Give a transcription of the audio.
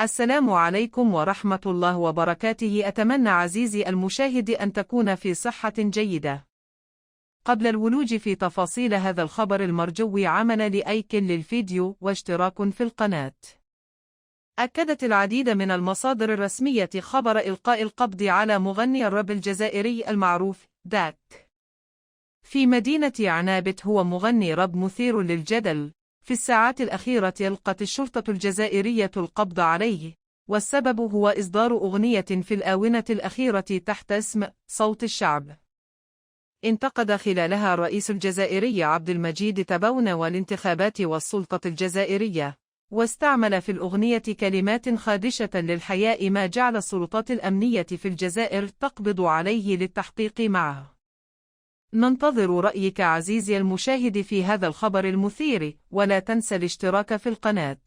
السلام عليكم ورحمة الله وبركاته. أتمنى عزيزي المشاهد أن تكون في صحة جيدة. قبل الولوج في تفاصيل هذا الخبر المرجو، عمل لايك للفيديو واشتراك في القناة. أكدت العديد من المصادر الرسمية خبر إلقاء القبض على مغني الراب الجزائري المعروف داك في مدينة عنابة. هو مغني راب مثير للجدل. في الساعات الأخيرة ألقت الشرطة الجزائرية القبض عليه، والسبب هو إصدار أغنية في الآونة الأخيرة تحت اسم صوت الشعب، انتقد خلالها الرئيس الجزائري عبد المجيد تبون والانتخابات والسلطة الجزائرية، واستعمل في الأغنية كلمات خادشة للحياء، ما جعل السلطات الأمنية في الجزائر تقبض عليه للتحقيق معه. ننتظر رأيك عزيزي المشاهد في هذا الخبر المثير، ولا تنسى الاشتراك في القناة.